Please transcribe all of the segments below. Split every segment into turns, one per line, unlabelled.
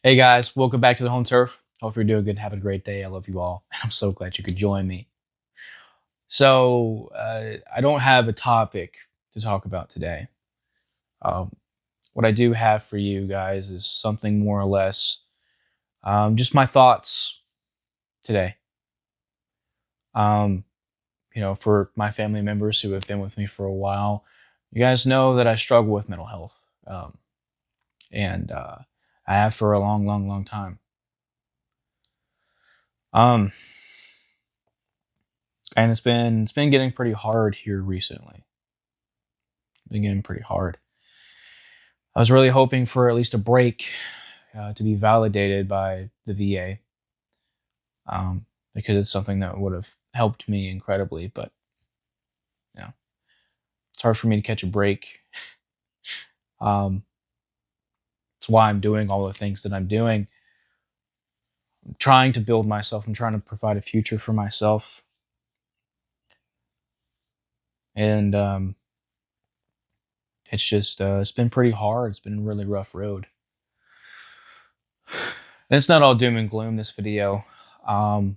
Hey guys, welcome back to the home turf. Hope you're doing good and having a great day. I love you all. I'm so glad you could join me. I don't have a topic to talk about today. Um, what I do have for you guys is something more or less just my thoughts today. Um, for my family members who have been with me for a while, you guys know that I struggle with mental health. And I have for a long, long, long time. Um, and it's been getting pretty hard here recently. Been getting pretty hard. I was really hoping for at least a break to be validated by the VA, because it's something that would have helped me incredibly. But you know, it's hard for me to catch a break. Um, that's why I'm doing all the things that I'm doing. I'm trying to build myself. I'm trying to provide a future for myself, and it's been pretty hard. It's been a really rough road. And it's not all doom and gloom. This video, um,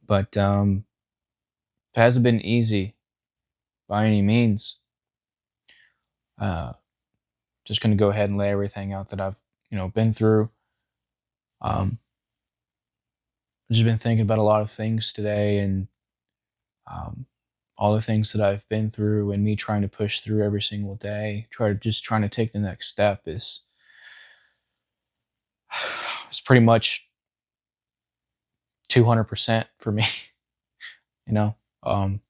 but it hasn't been easy by any means. Uh, just going to go ahead and lay everything out that I've been through. Um, I've just been thinking about a lot of things today, and um, all the things that I've been through, and me trying to push through every single day. Trying to take the next step is it's pretty much 200% for me. you know, um,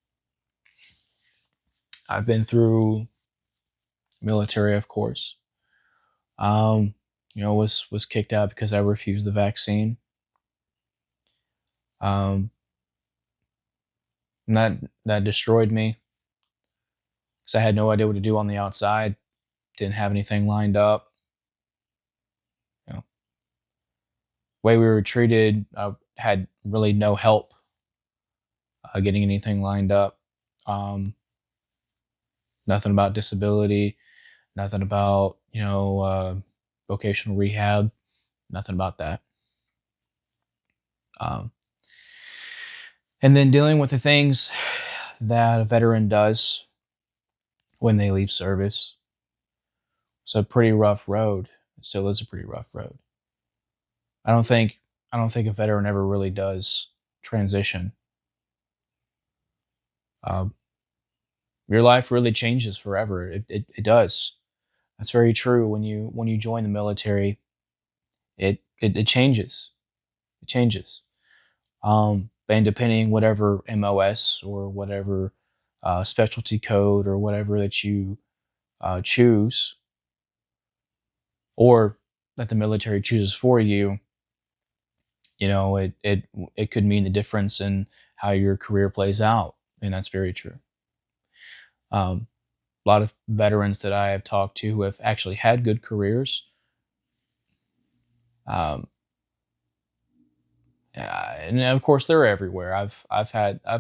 I've been through military, of course. Um, was kicked out because I refused the vaccine. Um, and that destroyed me because I had no idea what to do on the outside. Didn't have anything lined up. You know, way we were treated, I had really no help getting anything lined up. Um, Nothing about disability. Nothing about vocational rehab. Nothing about that. Um, and then dealing with the things that a veteran does when they leave service. It's a pretty rough road. It still is a pretty rough road. I don't think I don't think a veteran ever really does transition. Um, your life really changes forever. It does. That's very true. When you join the military, it changes. It changes. And depending whatever MOS or whatever specialty code or whatever that you choose, or that the military chooses for you, it could mean the difference in how your career plays out, and that's very true. Um, a lot of veterans that I have talked to who have actually had good careers, um, and of course they're everywhere. I've had a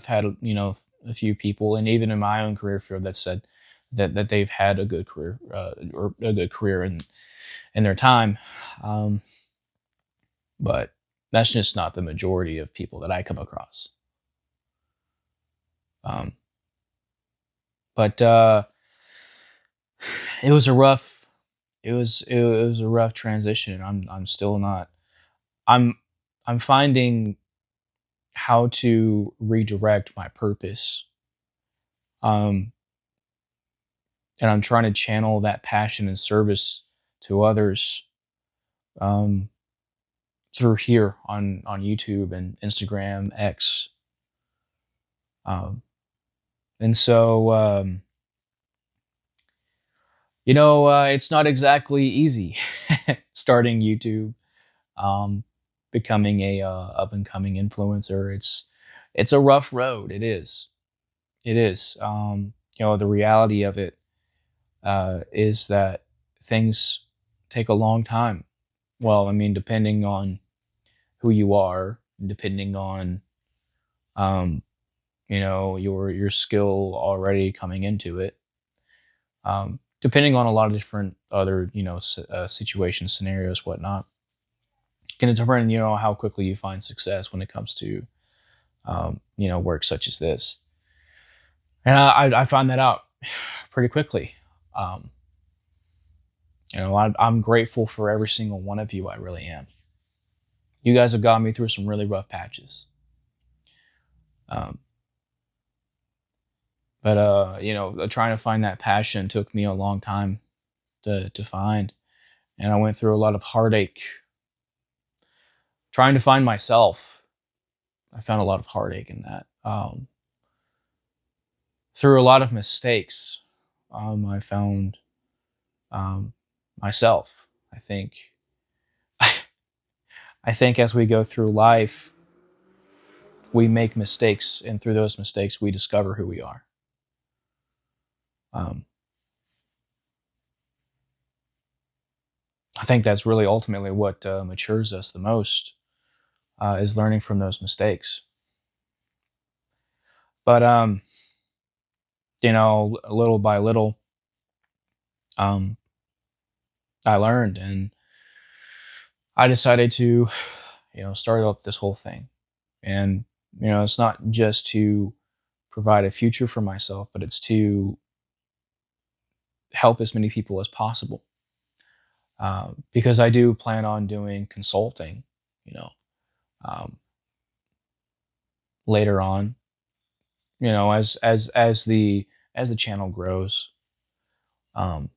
few people, and even in my own career field, that said that they've had a good career, or a good career in their time, um, but that's just not the majority of people that I come across. Um, but it was a rough it was a rough transition. I'm still not. I'm I'm finding how to redirect my purpose. Um, and I'm trying to channel that passion and service to others, um, through here on YouTube and Instagram X. Um, and so it's not exactly easy starting YouTube, um, becoming a up and coming influencer. It's a rough road. It is. It is. The reality of it is that things take a long time. Well, I mean, depending on who you are, depending on um, your skill already coming into it. depending on a lot of different other, situations, scenarios, whatnot, can determine, how quickly you find success when it comes to, work such as this. And I found that out pretty quickly. Um, I'm grateful for every single one of you. I really am. You guys have gotten me through some really rough patches. Um, but trying to find that passion took me a long time to find, and I went through a lot of heartache trying to find myself. I found a lot of heartache in that. Through a lot of mistakes, I found um, myself. I think I think as we go through life, we make mistakes, and through those mistakes, we discover who we are. Um, I think that's really ultimately what matures us the most, is learning from those mistakes. But little by little, um, I learned, and I decided to, start up this whole thing. And it's not just to provide a future for myself, but it's to help as many people as possible. Because I do plan on doing consulting, you know, um, later on, as the channel grows. Um,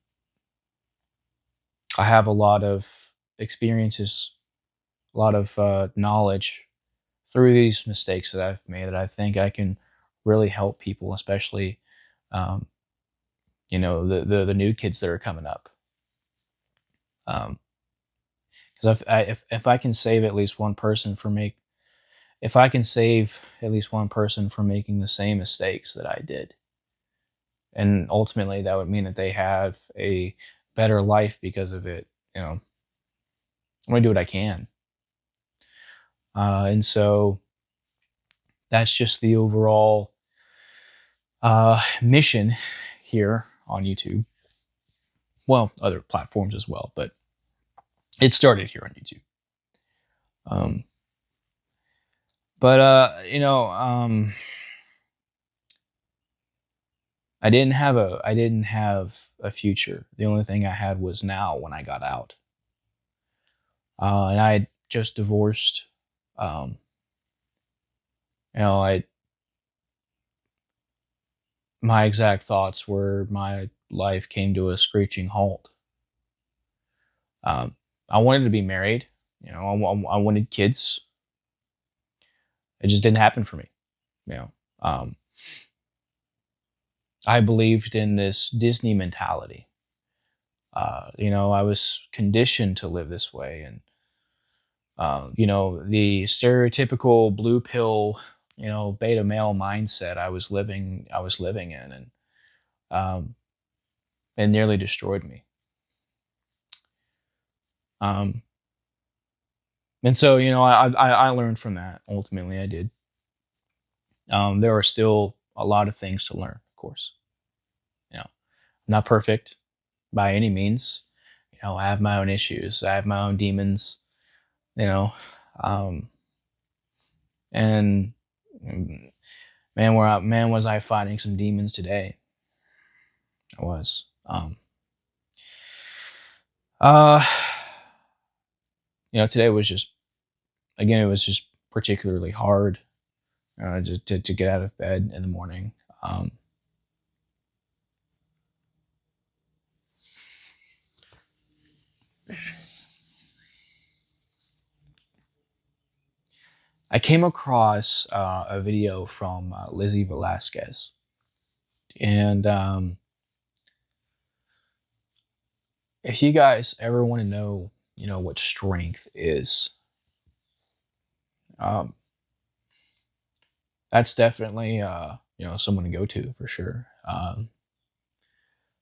I have a lot of experiences, a lot of knowledge through these mistakes that I've made that I think I can really help people, especially um, the new kids that are coming up. Because if I can save at least one person from make if I can save at least one person from making the same mistakes that I did, and ultimately that would mean that they have a better life because of it. I'm gonna do what I can, and so that's just the overall mission here on YouTube. Well, other platforms as well, but it started here on YouTube. Um, but I didn't have a future. The only thing I had was now when I got out. And I had just divorced. Um, I my exact thoughts were my life came to a screeching halt. Um, I wanted to be married. I wanted kids. It just didn't happen for me. You know, um, I believed in this Disney mentality. I was conditioned to live this way, and the stereotypical blue pill, beta male mindset I was living in, and it nearly destroyed me. Um, and so, I learned from that. Ultimately, I did. There are still a lot of things to learn, of course. I'm not perfect by any means. I have my own issues. I have my own demons. You know, um, and man, was I fighting some demons today? I was. Uh, Today was just, again, it was just particularly hard, just to get out of bed in the morning. Um, I came across a video from Lizzie Valesquez, and if you guys ever want to know, what strength is, um, that's definitely someone to go to for sure.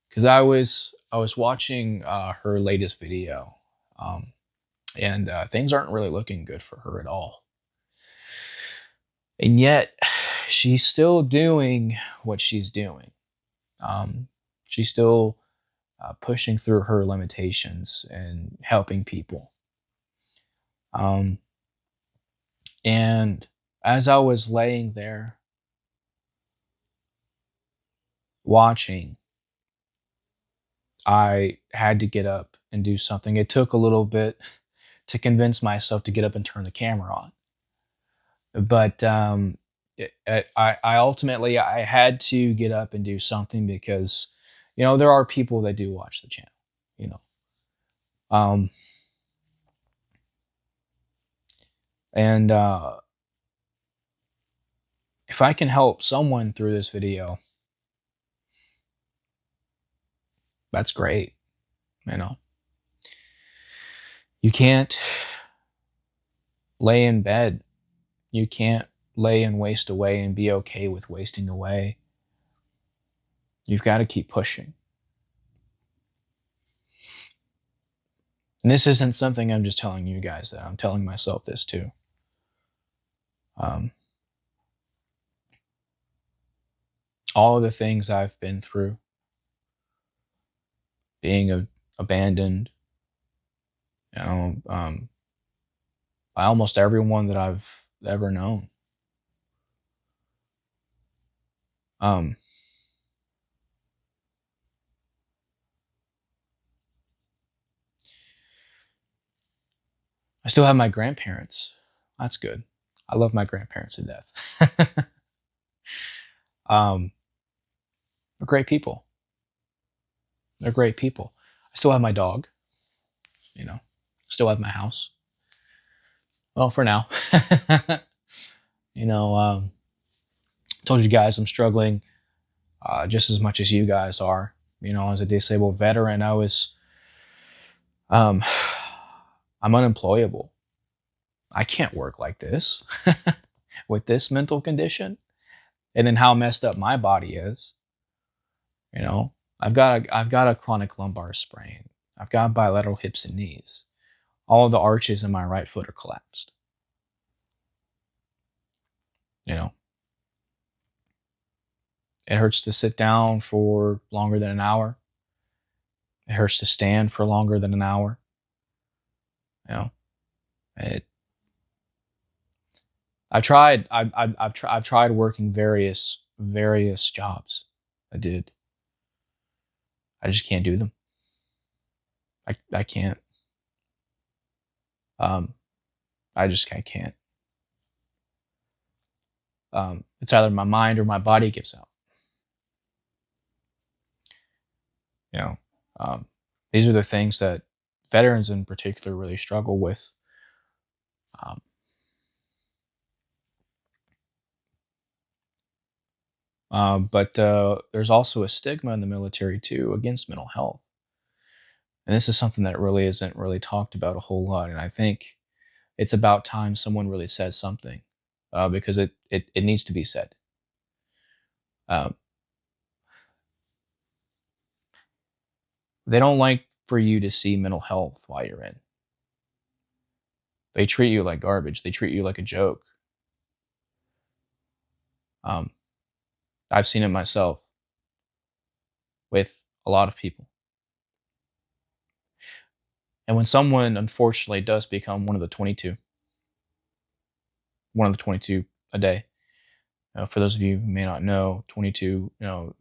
Because I was watching her latest video, um, and things aren't really looking good for her at all. And yet, she's still doing what she's doing. Um, she's still pushing through her limitations and helping people. Um, and as I was laying there watching, I had to get up and do something. It took a little bit to convince myself to get up and turn the camera on, but I ultimately I had to get up and do something because there are people that do watch the channel. You know, um, and if I can help someone through this video, that's great. You know, you can't lay in bed. You can't lay and waste away and be okay with wasting away. You've got to keep pushing. And this isn't something I'm just telling you guys that I'm telling myself this too. Um, all of the things I've been through, being abandoned, by almost everyone that I've ever known. Um, I still have my grandparents. That's good. I love my grandparents to death. um, they're great people. They're great people. I still have my dog. Still have my house. Well, for now. you know, um, told you guys I'm struggling just as much as you guys are. As a disabled veteran, um, I'm unemployable. I can't work like this with this mental condition, and then how messed up my body is. You know, I've got a chronic lumbar sprain. I've got bilateral hips and knees. All of the arches in my right foot are collapsed. You know, it hurts to sit down for longer than an hour. It hurts to stand for longer than an hour. You know, it. I've tried. I've tried working various jobs. I did. I just can't do them. I can't. Um, I can't. It's either my mind or my body gives out. You know, um, these are the things that veterans in particular really struggle with. Um, but there's also a stigma in the military too against mental health, and this is something that really isn't really talked about a whole lot. And I think it's about time someone really says something, because it needs to be said. Um, they don't like for you to see mental health while you're in. They treat you like garbage. They treat you like a joke. Um, I've seen it myself with a lot of people. And when someone unfortunately does become one of the 22 a day, for those of you who may not know, 22,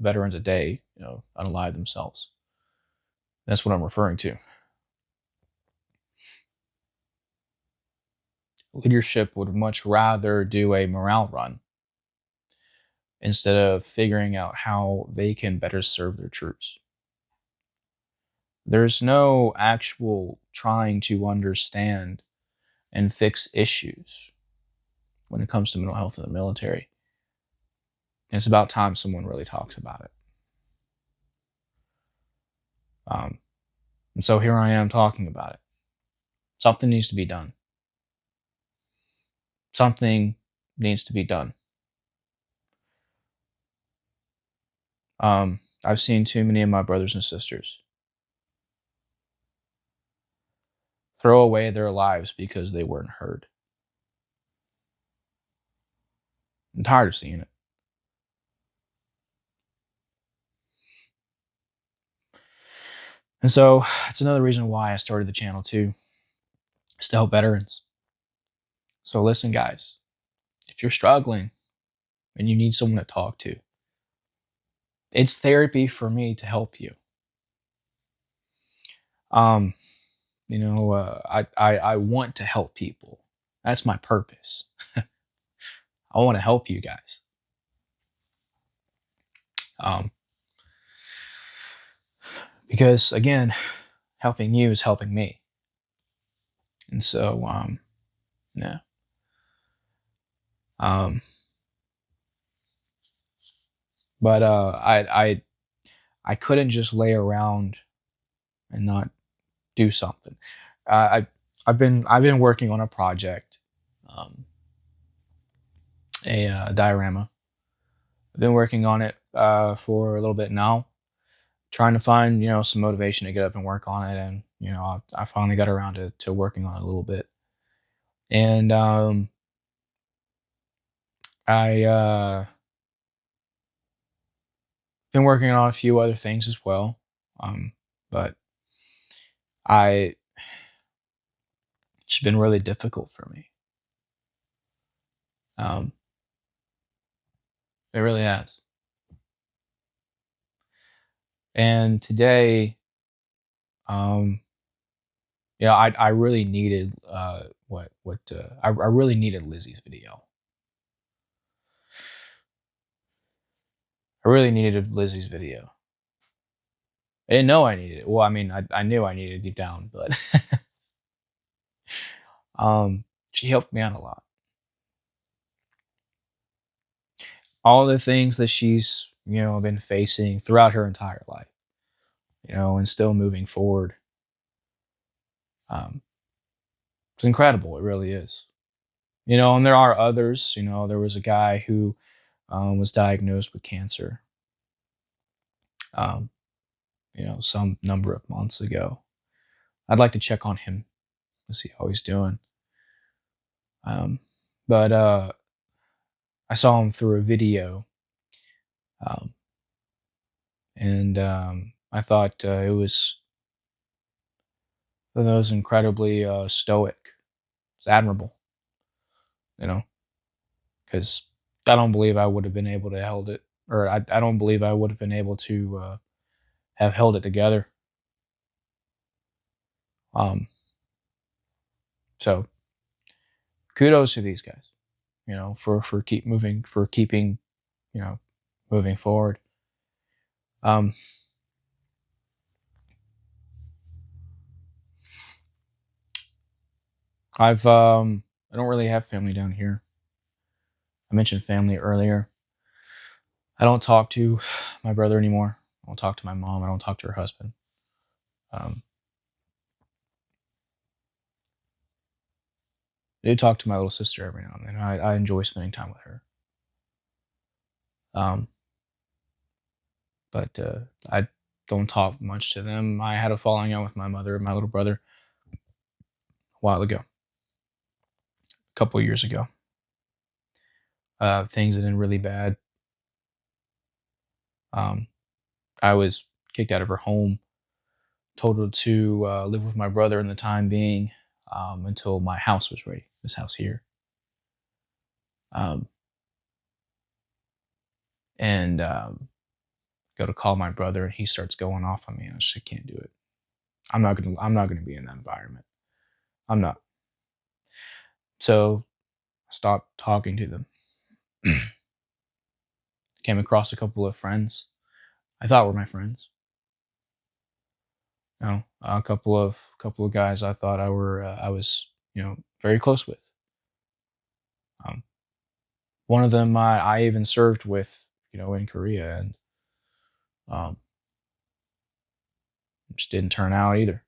veterans a day, unalive themselves. That's what I'm referring to. Leadership would much rather do a morale run instead of figuring out how they can better serve their troops. There's no actual trying to understand and fix issues when it comes to mental health in the military. And it's about time someone really talks about it. Um, and so here I am talking about it. Something needs to be done. Something needs to be done. I've seen too many of my brothers and sisters throw away their lives because they weren't heard. I'm tired of seeing it. And so it's another reason why I started the channel too, is to help veterans. So listen, guys, if you're struggling and you need someone to talk to, it's therapy for me to help you. Um, I want to help people. That's my purpose. I want to help you guys. Um, because again, helping you is helping me. And so, yeah. Um, but I couldn't just lay around and not do something. I I've been working on a project, um, a diorama. I've been working on it for a little bit now, trying to find some motivation to get up and work on it, and I finally got around to working on it a little bit, and I been working on a few other things as well, but I it's been really difficult for me. Um, it really has. And today, um, I really needed I really needed Lizzie's video. I really needed Lizzie's video. I didn't know I needed it. Well, I mean, I knew I needed it deep down, but she helped me out a lot. All the things that she's been facing throughout her entire life, and still moving forward. Um, it's incredible. It really is. And there are others. There was a guy who was diagnosed with cancer. Um, some number of months ago. I'd like to check on him to see how he's doing. Um, but I saw him through a video, um, and I thought it was incredibly stoic. It's admirable, you know, because I don't believe I would have been able to held it, or I don't believe I would have been able to have held it together. Um, so kudos to these guys, for keeping, you know, moving forward. Um, I don't really have family down here. I mentioned family earlier. I don't talk to my brother anymore. I don't talk to my mom. I don't talk to her husband. Um, I do talk to my little sister every now and then. I enjoy spending time with her. Um, but I don't talk much to them. I had a falling out with my mother and my little brother a while ago, a couple of years ago. Things that ended really bad. Um, I was kicked out of her home, told to live with my brother in the time being, until my house was ready. This house here. Um, and go to call my brother, and he starts going off on me. I just can't do it. I'm not gonna be in that environment. I'm not. So I stopped talking to them. Came across a couple of friends I thought were my friends. A couple of guys I thought I was very close with. Um, One of them I even served with, in Korea, and um, just didn't turn out either.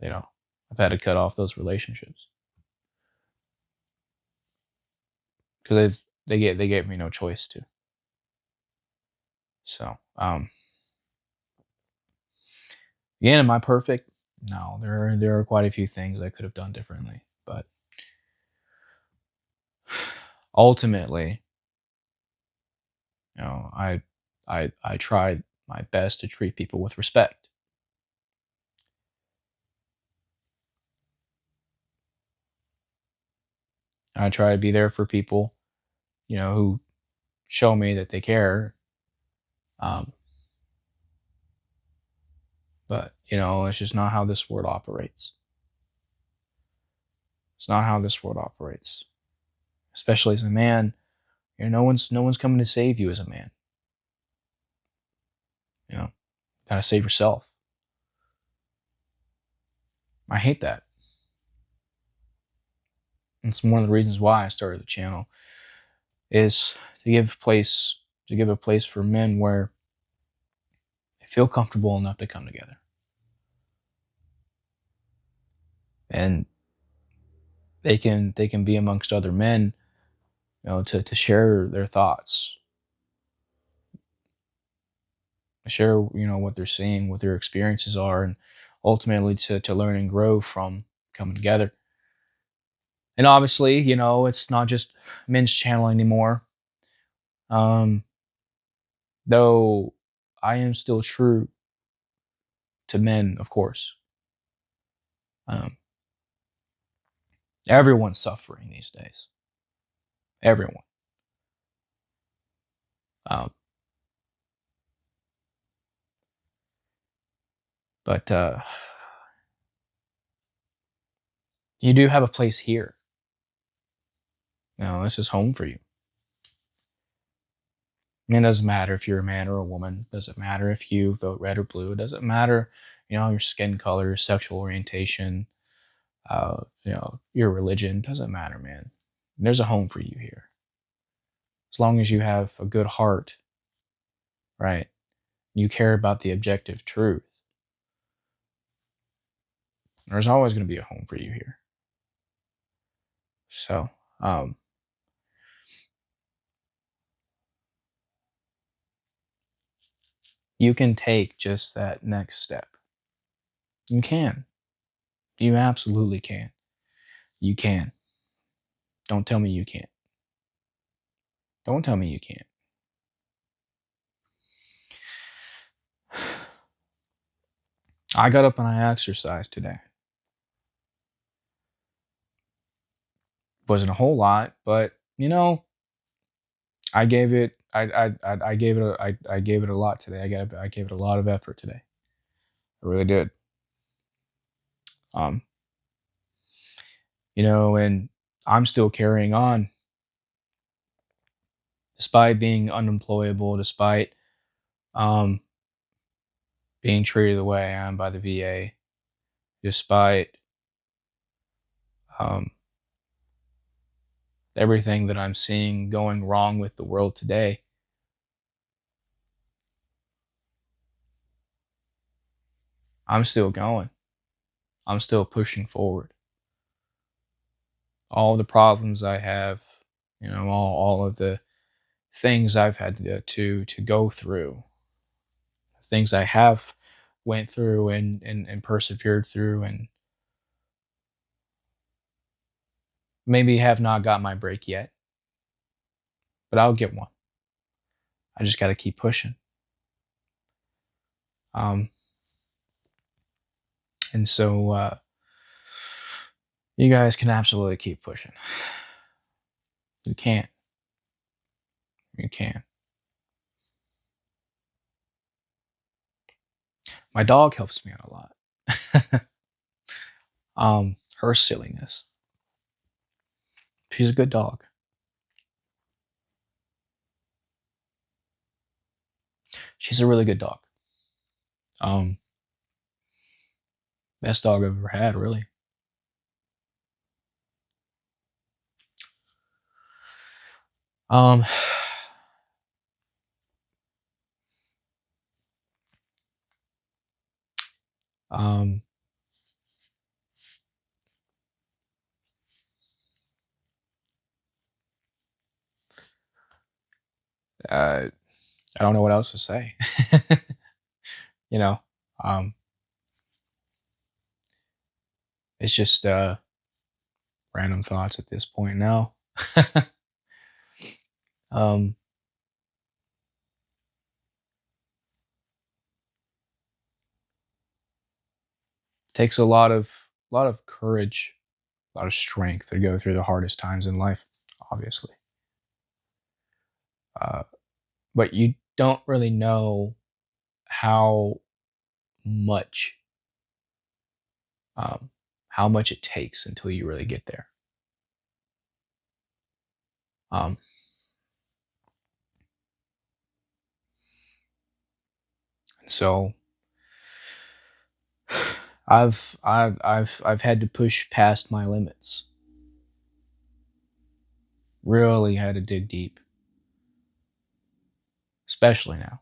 You know, I've had to cut off those relationships because they gave me no choice to. So again, am I perfect? No, there are quite a few things I could have done differently, but ultimately, I tried my best to treat people with respect. I try to be there for people, who show me that they care. Um, but it's just not how this world operates. It's not how this world operates. Especially as a man, no one's coming to save you as a man. You know, gotta save yourself. I hate that. It's one of the reasons why I started the channel is to give a place for men where they feel comfortable enough to come together and they can be amongst other men, to share their thoughts, share what they're seeing, what their experiences are, and ultimately to learn and grow from coming together. And obviously, it's not just men's channel anymore. Um, though I am still true to men, of course. Um, everyone's suffering these days. Everyone. Um, but you do have a place here. This is home for you. And it doesn't matter if you're a man or a woman. It doesn't matter if you vote red or blue. It doesn't matter, your skin color, sexual orientation, your religion. It doesn't matter, man. There's a home for you here. As long as you have a good heart, right? You care about the objective truth. There's always going to be a home for you here. So, you can take just that next step. You can. You absolutely can. You can. Don't tell me you can't. Don't tell me you can't. I got up and I exercised today. Wasn't a whole lot, but I gave it. I gave it. I gave it a lot today. I gave it a lot of effort today. I really did. Um, and I'm still carrying on despite being unemployable, despite um being treated the way I am by the VA, despite um everything that I'm seeing going wrong with the world today. I'm still going. I'm still pushing forward. All the problems I have, all of the things I've had to go through, things I have went through and persevered through, and maybe have not got my break yet, but I'll get one. I just got to keep pushing. Um, and so you guys can absolutely keep pushing. You can't. You can. My dog helps me out a lot. Her silliness. She's a good dog. She's a really good dog. Um, best dog I've ever had, really. Um, um, uh, I don't know what else to say. you know, um, it's just random thoughts at this point now. um, takes a lot of courage a lot of strength to go through the hardest times in life, obviously. Uh, but you don't really know how much um, how much it takes until you really get there. Um, so I've had to push past my limits. Really had to dig deep, especially now.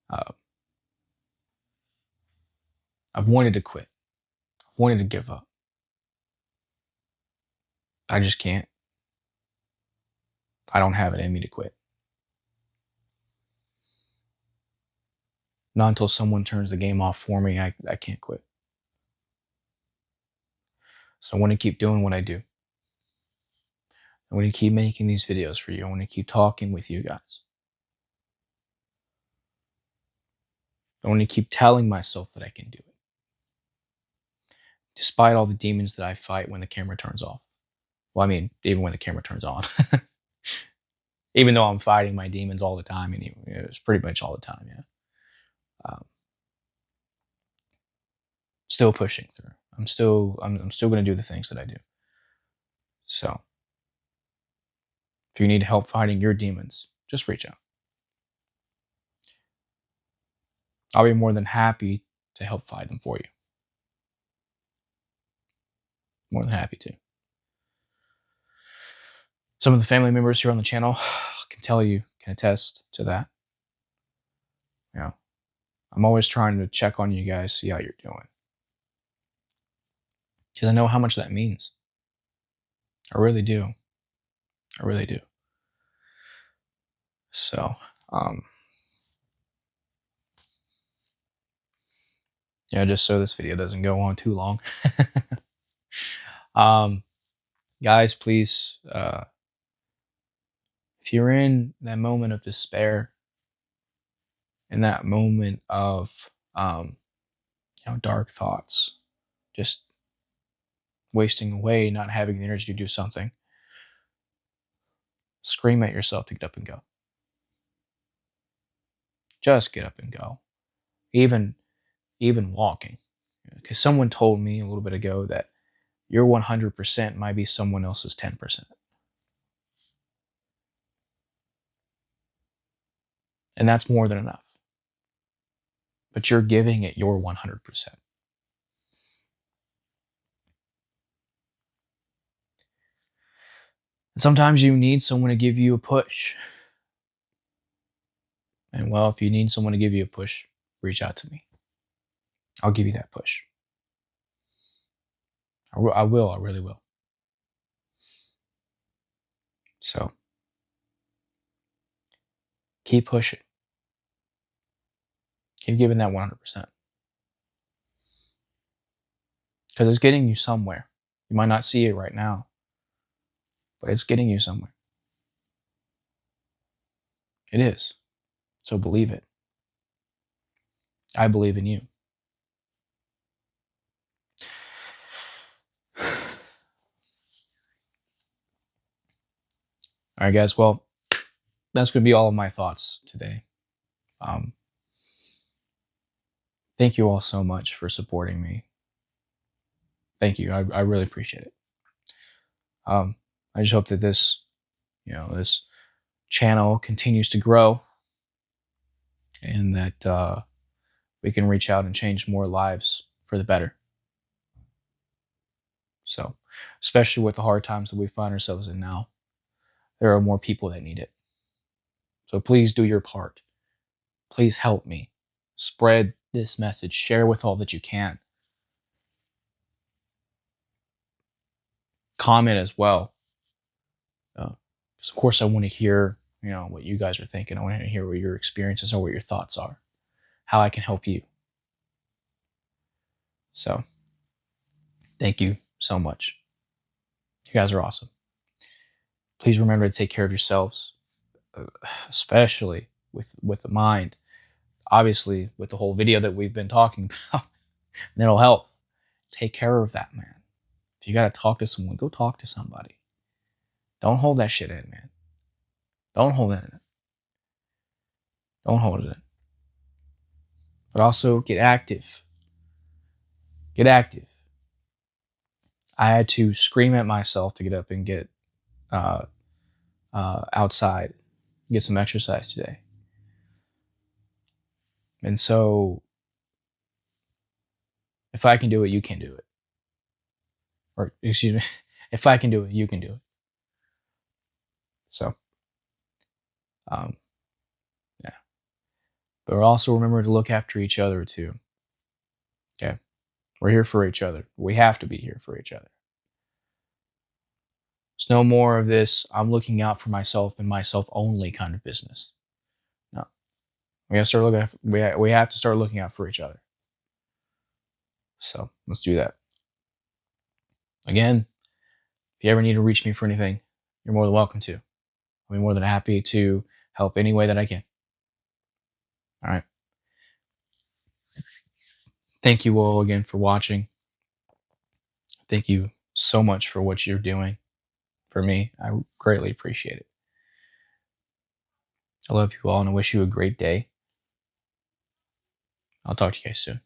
Uh, I've wanted to quit. I've wanted to give up. I just can't. I don't have it in me to quit. Not until someone turns the game off for me, I can't quit. So I want to keep doing what I do. I want to keep making these videos for you. I want to keep talking with you guys. I want to keep telling myself that I can do it, despite all the demons that I fight when the camera turns off. Well, I mean, even when the camera turns on. Even though I'm fighting my demons all the time, and it's pretty much all the time, yeah. Um, Still pushing through. I'm still going to do the things that I do. So, if you need help fighting your demons, just reach out. I'll be more than happy to help fight them for you. More than happy to. Some of the family members here on the channel can tell you, can attest to that. You know, I'm always trying to check on you guys, see how you're doing. Because I know how much that means. I really do. I really do. So, yeah, just so this video doesn't go on too long. um, Guys, please, if you're in that moment of despair, in that moment of, dark thoughts, just wasting away, not having the energy to do something, scream at yourself to get up and go. Just get up and go. Even walking. Because someone told me a little bit ago that your 100% might be someone else's 10%. And that's more than enough. But you're giving it your 100%. And sometimes you need someone to give you a push. And well, if you need someone to give you a push, reach out to me. I'll give you that push. I will. I really will. So keep pushing. Keep giving that 100%. Because it's getting you somewhere. You might not see it right now, but it's getting you somewhere. It is. So believe it. I believe in you. All right, guys. Well, that's going to be all of my thoughts today. Thank you all so much for supporting me. Thank you. I really appreciate it. I just hope that this channel continues to grow, and that we can reach out and change more lives for the better. So, especially with the hard times that we find ourselves in now, there are more people that need it. So please do your part. Please help me. Spread this message. Share with all that you can. Comment as well. Because of course I want to hear, what you guys are thinking. I want to hear what your experiences are, what your thoughts are, how I can help you. So, thank you so much. You guys are awesome. Please remember to take care of yourselves, especially with the mind. Obviously, with the whole video that we've been talking about, mental health. take care of that, man. If you got to talk to someone, go talk to somebody. Don't hold that shit in, man. Don't hold it in. Don't hold it in. But also get active. Get active. I had to scream at myself to get up and get uh, outside, get some exercise today. And so, if I can do it, you can do it. Or, excuse me, if I can do it, you can do it. So, um, yeah. But also remember to look after each other too. Okay? We're here for each other. We have to be here for each other. It's no more of this, I'm looking out for myself and myself only kind of business. No. We have to start looking. We have to start looking out for each other. So let's do that. Again, if you ever need to reach me for anything, you're more than welcome to. I'll be more than happy to help any way that I can. All right. Thank you all again for watching. Thank you so much for what you're doing for me. I greatly appreciate it. I love you all and I wish you a great day. I'll talk to you guys soon.